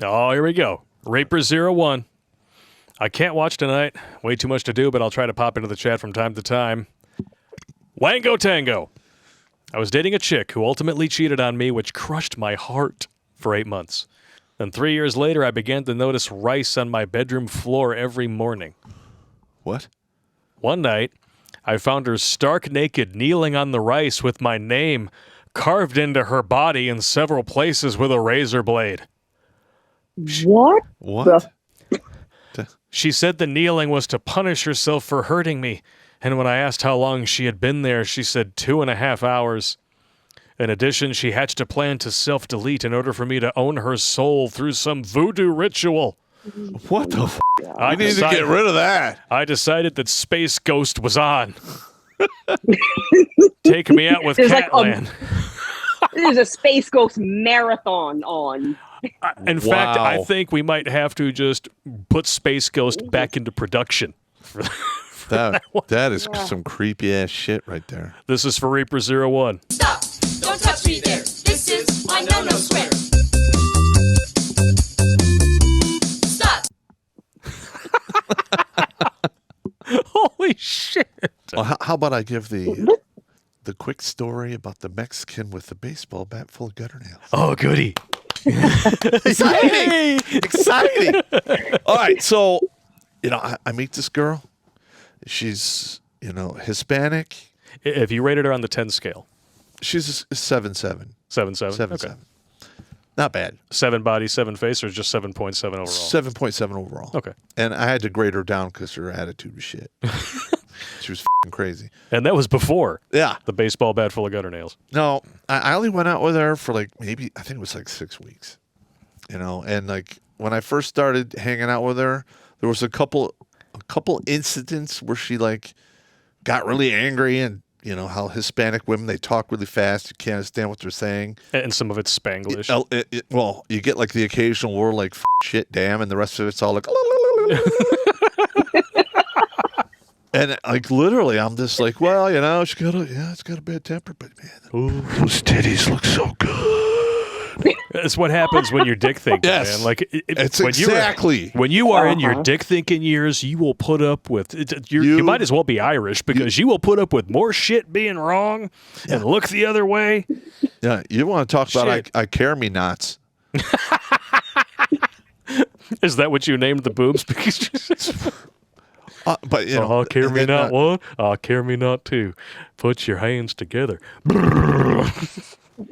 Oh, here we go. Raper01. I can't watch tonight. Way too much to do, but I'll try to pop into the chat from time to time. Wango Tango. I was dating a chick who ultimately cheated on me, which crushed my heart for 8 months. Then 3 years later, I began to notice rice on my bedroom floor every morning. What? One night, I found her stark naked, kneeling on the rice with my name carved into her body in several places with a razor blade. What? What? She said the kneeling was to punish herself for hurting me, and when I asked how long she had been there, she said 2.5 hours. In addition, she hatched a plan to self-delete in order for me to own her soul through some voodoo ritual. What the f***? I need to get rid of that. I decided that Space Ghost was on. Take me out with Catland. There's a Space Ghost marathon on. In fact, I think we might have to just put Space Ghost back into production. That is some creepy ass shit right there. This is for Reaper01. Stop! Don't touch me there. This is my no-no square. Stop! Holy shit! Well, how about I give the quick story about the Mexican with the baseball bat full of gutter nails? Oh, goody. Exciting! Exciting! All right, so, I meet this girl. She's, Hispanic. If you rated her on the 10 scale. She's a 7.7. 7.7? 7.7. Okay. Not bad. 7 body, 7 face, or just 7.7 overall? 7.7 overall. Okay. And I had to grade her down because her attitude was shit. She was f***ing crazy. And that was before the baseball bat full of gutter nails. No, I only went out with her for maybe, I think it was 6 weeks. And when I first started hanging out with her, there was a couple incidents where she got really angry, and how Hispanic women, they talk really fast. You can't understand what they're saying. And some of it's Spanglish. Well, you get the occasional word like shit, damn, and the rest of it's all like. And literally, I'm just well, it's got a bad temper, but man, those titties look so good. That's what happens when you're dick thinking, yes. man. It's exactly. When you are in your dick thinking years, you will put up with you might as well be Irish, because you will put up with more shit being wrong and look the other way. Yeah, you want to talk about I care me nots. Is that what you named the boobs? But I'll carry me not one. I'll carry me not two. Put your hands together.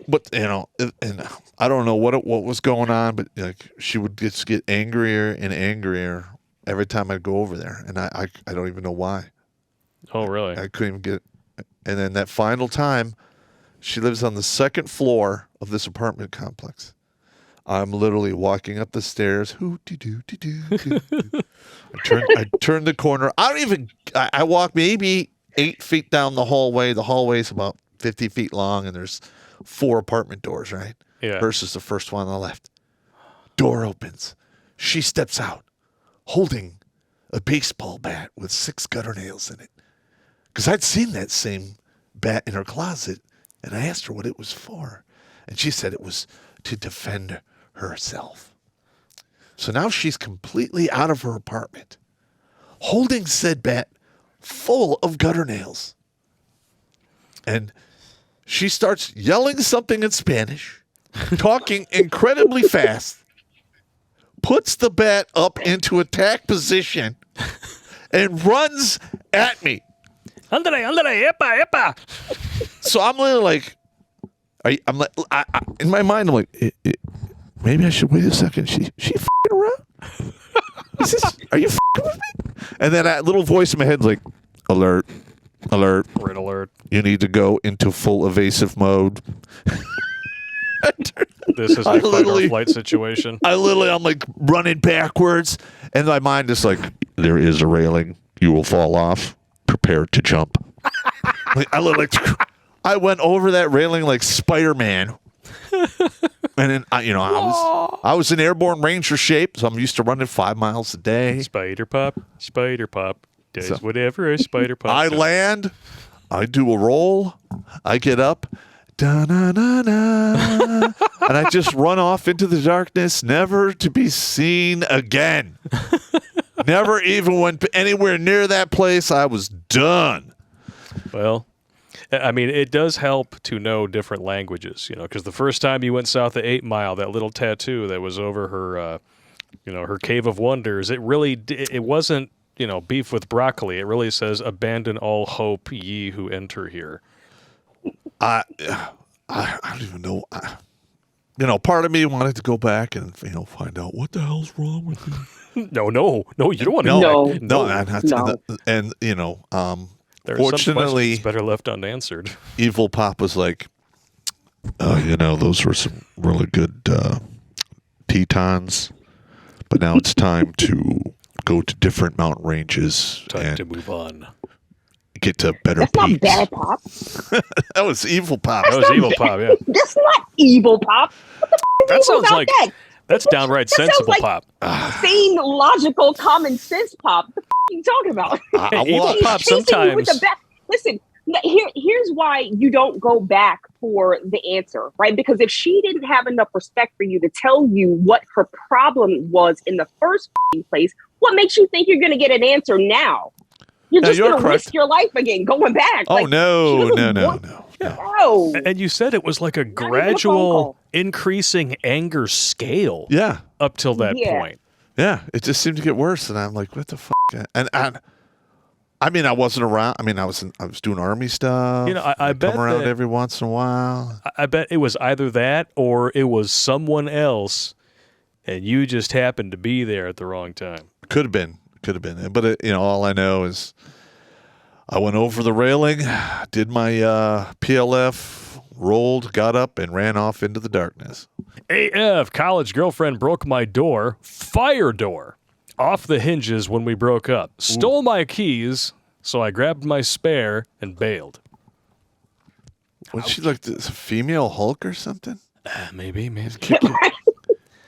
But and I don't know what was going on, but she would just get angrier and angrier every time I'd go over there, and I don't even know why. Oh, really? I couldn't even get. And then that final time, she lives on the second floor of this apartment complex. I'm literally walking up the stairs. I turn the corner. I walk maybe 8 feet down the hallway. The hallway's about 50 feet long, and there's 4 apartment doors, right? Yeah. Hers is the first one on the left. Door opens. She steps out, holding a baseball bat with 6 gutter nails in it. Because I'd seen that same bat in her closet, and I asked her what it was for. And she said it was to defend herself. So now she's completely out of her apartment, holding said bat full of gutter nails. And she starts yelling something in Spanish, talking incredibly fast, puts the bat up into attack position, and runs at me. Andale, epa, epa. So I'm literally in my mind, I'm like, maybe I should wait a second. She f***ing around? Are you f***ing with me? And then that little voice in my head's like, alert, Red alert. you need to go into full evasive mode. This is a fight or flight situation. I'm like running backwards, and my mind is like, there is a railing. You will fall off. Prepare to jump. I went over that railing like Spider-Man. And then I was in airborne ranger shape, so I'm used to running 5 miles a day. Spider pop. Does whatever a spider pop. I land, I do a roll, I get up, Da-na-na-na. And I just run off into the darkness, never to be seen again. Never even went anywhere near that place. I was done. Well, I mean, it does help to know different languages, because the first time you went south of 8 Mile, that little tattoo that was over her, her Cave of Wonders, it wasn't, beef with broccoli. It really says, abandon all hope, ye who enter here. I don't even know. Part of me wanted to go back and, find out what the hell's wrong with you. No, you don't want to No. go No. back. And, There are fortunately, some questions better left unanswered. Evil Pop was like, those were some really good Tetons, but now it's time to go to different mountain ranges Time and to move on. get to better That's not peaks. bad, Pop. That was Evil Pop. That was Evil Pop, yeah. That's not evil, Pop. That evil sounds about like that? that's downright That sounds sensible, like- Pop. Sane, logical, common sense, Pop. What the are you talking about? Evil He's Pop chasing you with the sometimes. back. Listen, here's why you don't go back for the answer, right? Because if she didn't have enough respect for you to tell you what her problem was in the first place, what makes you think you're going to get an answer now? You're just going to risk your life again going back. Oh, Like, no. no. And you said it was like a even a phone gradual call. increasing anger scale Yeah. up till that Yeah. point. Yeah. It just seemed to get worse. And I'm like, what the fuck? And I mean, I wasn't around. I mean, I was doing army stuff. I bet come around that- every once in a while. I bet it was either that or it was someone else, and you just happened to be there at the wrong time. Could have been. But all I know is I went over the railing, did my PLF, rolled, got up, and ran off into the darkness. AF, college girlfriend broke my door, fire door, off the hinges when we broke up. Stole my keys, so I grabbed my spare and bailed. Was she like this female Hulk or something? Maybe.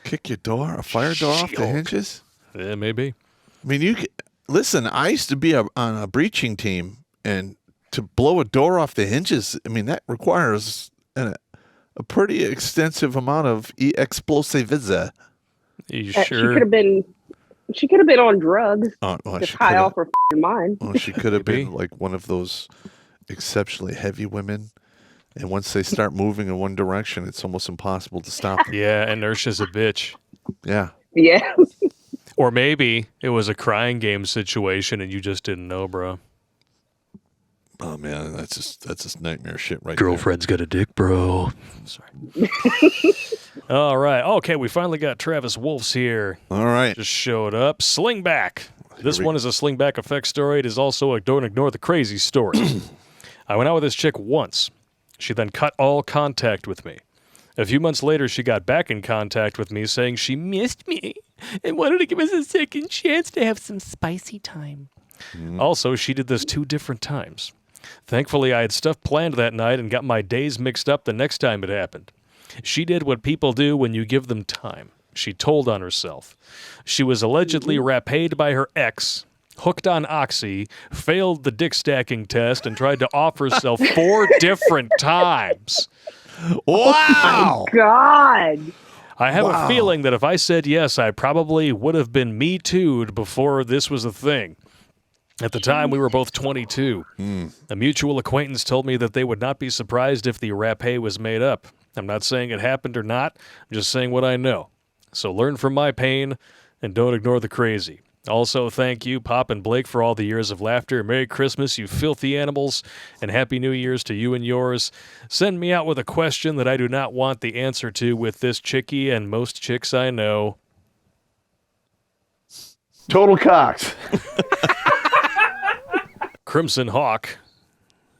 Kick your door, a fire door off the She-Hulk. hinges? Yeah, maybe. I mean, listen. I used to be on a breaching team, and to blow a door off the hinges, I mean, that requires a pretty extensive amount of explosives. You She sure? could have been on drugs. Oh, well, To she tie coulda- off her mind. Well, she could have Maybe. been like one of those exceptionally heavy women, and once they start moving in one direction, it's almost impossible to stop them. Yeah, inertia's a bitch. Yeah. Yeah. Or maybe it was a crying game situation and you just didn't know, bro. Oh man, that's just nightmare shit right Girlfriend's got a dick, bro. Sorry. All right. Okay, we finally got Travis Wolf's here. there. All right. Just showed up. Slingback. This we- one is a slingback effect story. It is also a don't ignore the crazy story. I went out with this chick once. She then cut all contact with me. A few months later, she got back in contact with me saying she missed me and wanted to give us a second chance to have some spicy time. Also, she did this 2 different times. Thankfully, I had stuff planned that night and got my days mixed up the next time it happened. She did what people do when you give them time. She told on herself. She was allegedly raped by her ex, hooked on Oxy, failed the dick stacking test, and tried to off herself 4 different times. Wow. God. I have Wow. a feeling that if I said yes, I probably would have been Me Too'd before this was a thing. At the time, we were both 22. A mutual acquaintance told me that they would not be surprised if the rapé was made up. I'm not saying it happened or not. I'm just saying what I know. So learn from my pain and don't ignore the crazy. Also, thank you, Pop and Blake, for all the years of laughter. Merry Christmas, you filthy animals, and Happy New Year's to you and yours. Send me out with a question that I do not want the answer to with this chickie and most chicks I know. Total Cox. Crimson Hawk.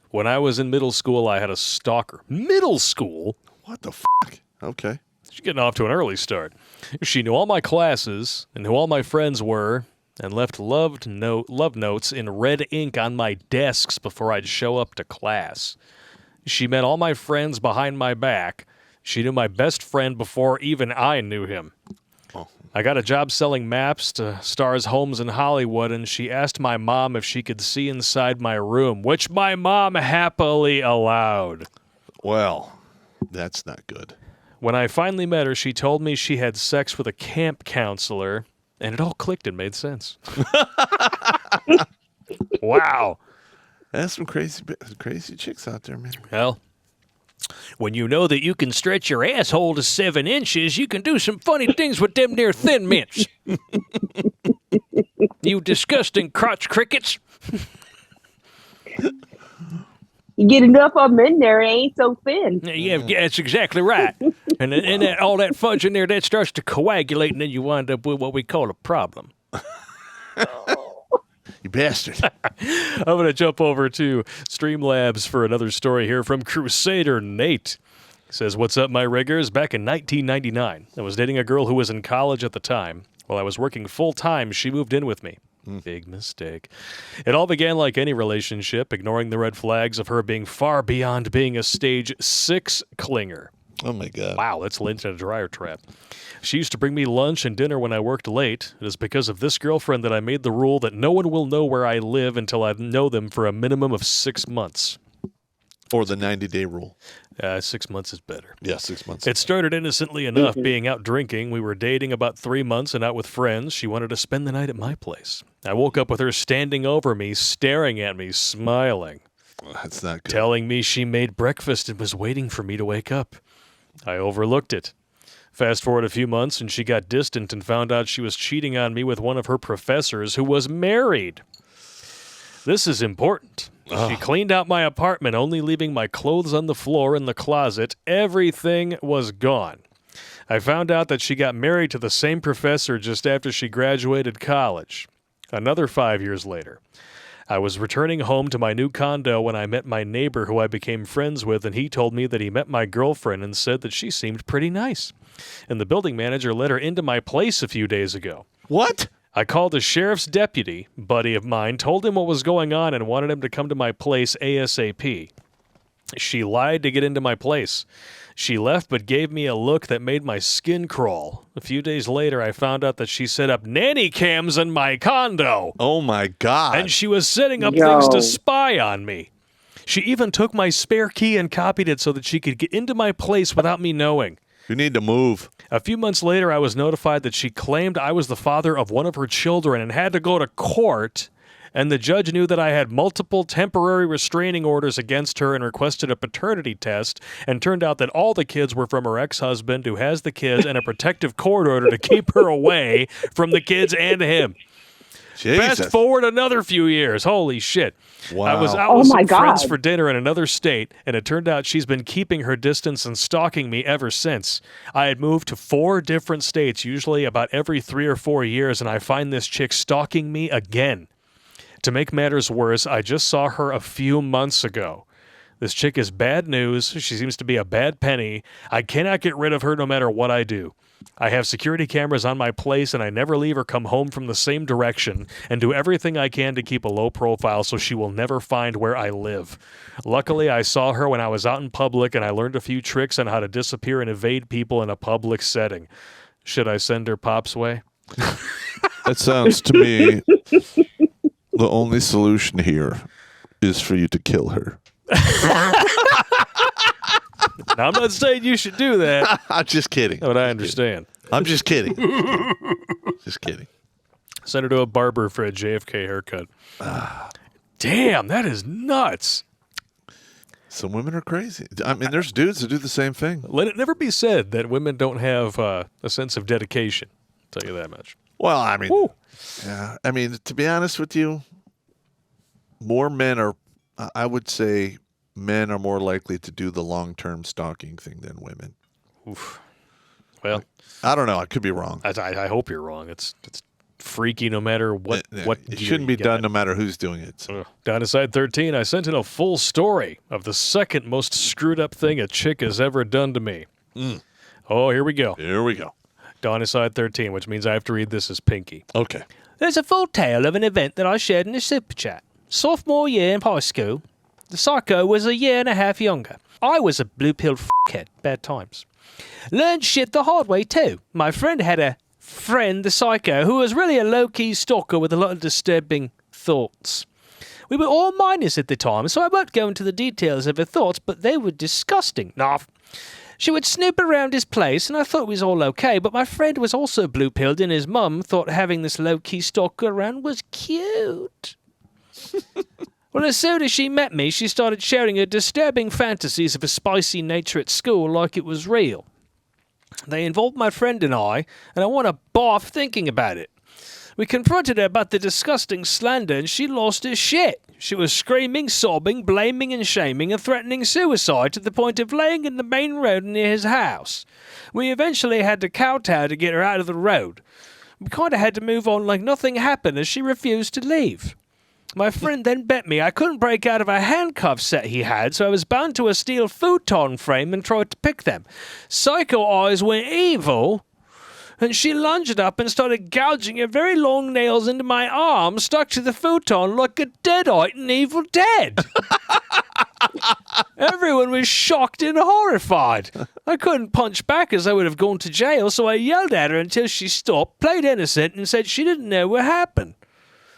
When I was in middle school, I had a stalker. Middle school? What the fuck? Okay. She's getting off to an early start. She knew all my classes and who all my friends were and left love notes in red ink on my desks before I'd show up to class. She met all my friends behind my back. She knew my best friend before even I knew him. I got a job selling maps to stars' homes in Hollywood, and she asked my mom if she could see inside my room, which my mom happily allowed. Well, That's not good. When I finally met her, she told me she had sex with a camp counselor, and it all clicked and made sense. Wow. There's some crazy chicks out there, man. Well, when you know that you can stretch your asshole to 7 inches, you can do some funny things with them near thin mints. You disgusting crotch crickets. You get enough of them in there, it ain't so thin. Yeah, that's exactly right. And then all that fudge in there, that starts to coagulate, and then you wind up with what we call a problem. You bastard. I'm going to jump over to Streamlabs for another story here from Crusader Nate. He says, "What's up, my riggers? Back in 1999, I was dating a girl who was in college at the time. While I was working full-time, she moved in with me. Big mistake. It all began like any relationship, ignoring the red flags of her being far beyond being a stage 6 clinger. Oh, my God. Wow, that's lint in a dryer trap. She used to bring me lunch and dinner when I worked late. It is because of this girlfriend that I made the rule that no one will know where I live until I know them for a minimum of 6 months. Or the 90-day rule. 6 months is better. Yeah, 6 months. It started innocently enough, being out drinking. We were dating about 3 months and out with friends. She wanted to spend the night at my place. I woke up with her standing over me, staring at me, smiling. That's not good. Telling me she made breakfast and was waiting for me to wake up. I overlooked it. Fast forward a few months, and she got distant and found out she was cheating on me with one of her professors who was married. This is important. She cleaned out my apartment, only leaving my clothes on the floor in the closet. Everything was gone. I found out that she got married to the same professor just after she graduated college. Another 5 years later, I was returning home to my new condo when I met my neighbor who I became friends with, and he told me that he met my girlfriend and said that she seemed pretty nice. And the building manager let her into my place a few days ago. What? I called a sheriff's deputy, buddy of mine, told him what was going on and wanted him to come to my place ASAP. She lied to get into my place. She left but gave me a look that made my skin crawl. A few days later, I found out that she set up nanny cams in my condo. Oh, my God. And she was setting up things to spy on me. She even took my spare key and copied it so that she could get into my place without me knowing. You need to move. A few months later, I was notified that she claimed I was the father of one of her children and had to go to court, and the judge knew that I had multiple temporary restraining orders against her and requested a paternity test, and turned out that all the kids were from her ex-husband, who has the kids, and a protective court order to keep her away from the kids and him. Jesus. Fast forward another few years. Holy shit. Wow. I was out with some God. friends for dinner in another state, and it turned out she's been keeping her distance and stalking me ever since. I had moved to 4 different states, usually about every 3 or 4 years, and I find this chick stalking me again. To make matters worse, I just saw her a few months ago. This chick is bad news. She seems to be a bad penny. I cannot get rid of her no matter what I do. I have security cameras on my place, and I never leave or come home from the same direction, and do everything I can to keep a low profile so she will never find where I live. Luckily, I saw her when I was out in public, and I learned a few tricks on how to disappear and evade people in a public setting. Should I send her Pop's way? That sounds to me the only solution here is for you to kill her. Now, I'm not saying you should do that, I'm just kidding. but I understand. I'm just kidding. Just kidding. Send her to a barber for a JFK haircut. Damn, that is nuts. Some women are crazy. I mean, there's dudes that do the same thing. Let it never be said that women don't have a sense of dedication. I'll tell you that much. Well, I mean, Woo. yeah. I mean, to be honest with you, more men are, I would say, men are more likely to do the long-term stalking thing than women. Oof. Well, I don't know. I could be wrong. I hope you're wrong. It's freaky no matter what. It shouldn't be done no matter who's doing it. So. Down to side 13, I sent in a full story of the second most screwed up thing a chick has ever done to me. Oh, here we go. Here we go. Dawn is side 13, which means I have to read this as Pinky. Okay. There's a full tale of an event that I shared in the super chat. Sophomore year in high school, the psycho was a year and a half younger. I was a blue-pilled f***head. Bad times. Learned shit the hard way too. My friend had a friend, the psycho, who was really a low-key stalker with a lot of disturbing thoughts. We were all minors at the time, so I won't go into the details of her thoughts, but they were disgusting. Nah. She would snoop around his place, and I thought it was all okay, but my friend was also blue-pilled, and his mum thought having this low-key stalker around was cute. Well, as soon as she met me, she started sharing her disturbing fantasies of a spicy nature at school like it was real. They involved my friend and I want to barf thinking about it. We confronted her about the disgusting slander, and she lost her shit. She was screaming, sobbing, blaming and shaming, and threatening suicide to the point of laying in the main road near his house. We eventually had to kowtow to get her out of the road. We kind of had to move on like nothing happened as she refused to leave. My friend then bet me I couldn't break out of a handcuff set he had, so I was bound to a steel futon frame and tried to pick them. Psycho eyes went evil, and she lunged up and started gouging her very long nails into my arm, stuck to the futon like a deadite in Evil Dead. Everyone was shocked and horrified. I couldn't punch back as I would have gone to jail, so I yelled at her until she stopped, played innocent, and said she didn't know what happened.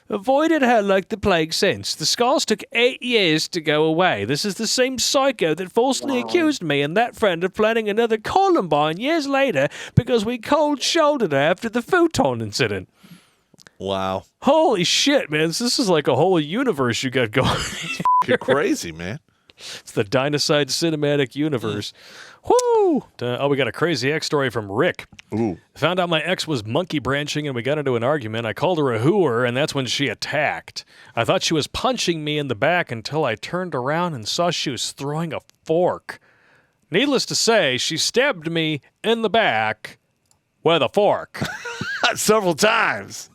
Avoided her like the plague since. The scars took 8 years to go away. This is the same psycho that falsely accused me and that friend of planning another Columbine years later because we cold-shouldered her after the futon incident. Wow. Holy shit, man. This is like a whole universe you got going. You're crazy, man. It's the Dynaside Cinematic Universe. Woo! We got a crazy ex story from Rick. Ooh. Found out my ex was monkey branching and we got into an argument. I called her a hooer and that's when she attacked. I thought she was punching me in the back until I turned around and saw she was throwing a fork. Needless to say, she stabbed me in the back with a fork. Several times.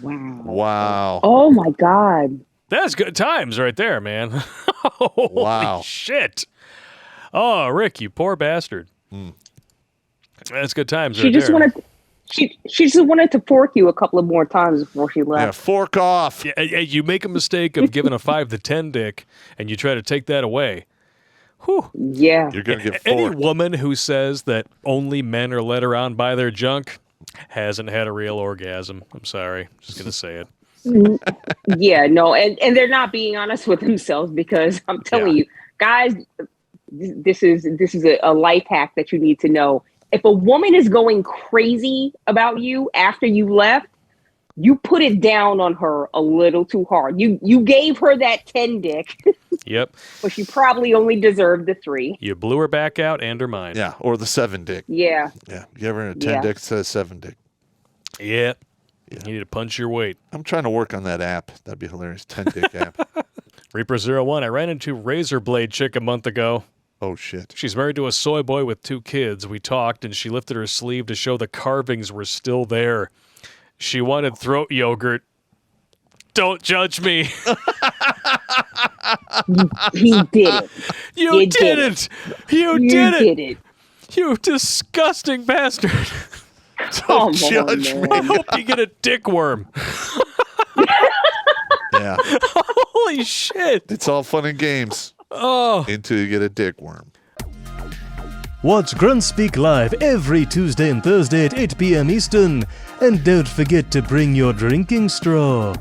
Wow. Wow. Oh my God. That's good times right there, man. Holy Wow. shit. Oh, Rick, you poor bastard. That's good times She right just there. wanted. She just wanted to fork you a couple of more times before she Yeah, left. fork off. Yeah, you make a mistake of giving a 5 to 10 dick and you try to take that away. Whew. Yeah. You're going to get Any forked. woman who says that only men are led around by their junk hasn't had a real orgasm. I'm sorry. Just going to say it. Yeah, no, and they're not being honest with themselves because I'm telling you, guys, this is a life hack that you need to know. If a woman is going crazy about you after you left, you put it down on her a little too hard. You gave her that 10 dick, Yep. but she probably only deserved the 3. You blew her back out and her mind. Yeah, or the 7 dick. Yeah. Yeah, you ever in a 10 dick instead of 7 dick? Yeah. You need to punch your weight. I'm trying to work on that app. That'd be hilarious. 10 dick app. Reaper01, I ran into Razor Blade Chick a month ago. Oh, shit. She's married to a soy boy with 2 kids. We talked, and she lifted her sleeve to show the carvings were still there. She wanted throat yogurt. Don't judge me. He did it. You You did did it. You You did it. did it. You disgusting bastard. Come on, judge man. I hope you get a dick worm. Yeah. Holy shit. It's all fun and games Oh. until you get a dick worm. Watch Grunt Speak live every Tuesday and Thursday at 8 p.m. Eastern. And don't forget to bring your drinking straw.